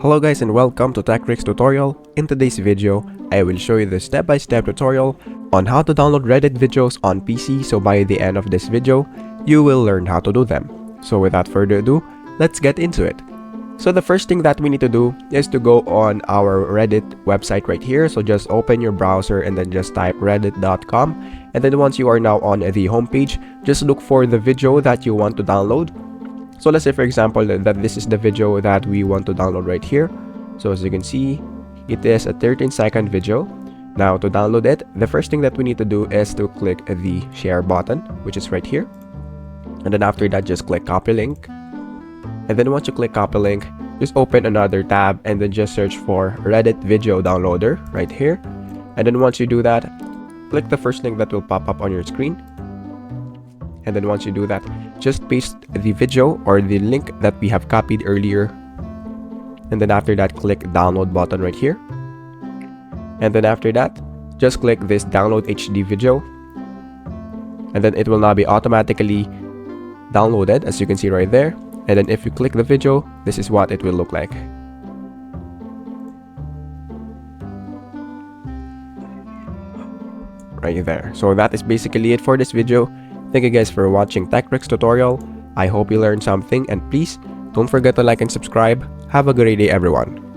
Hello guys and welcome to TechRick's tutorial. In today's video, I will show you the step-by-step tutorial on how to download Reddit videos on PC, so by the end of this video, you will learn how to do them. So without further ado, let's get into it. So the first thing that we need to do is to go on our Reddit website right here. So just open your browser and then just type reddit.com, and then once you are now on the homepage, just look for the video that you want to download. So let's say for example that this is the video that we want to download right here. So as you can see, it is a 13-second video. Now to download it, the first thing that we need to do is to click the share button, which is right here. And then after that, just click copy link. And then once you click copy link, just open another tab and then just search for Reddit video downloader right here. And then once you do that, click the first link that will pop up on your screen. And then once you do that, just paste the video or the link that we have copied earlier. And then after that, click download button right here. And then after that, just click this download HD video. And then it will now be automatically downloaded, as you can see right there. And then if you click the video, this is what it will look like. Right there. So that is basically it for this video. Thank you guys for watching TechRick's tutorial. I hope you learned something, and please don't forget to like and subscribe. Have a great day everyone.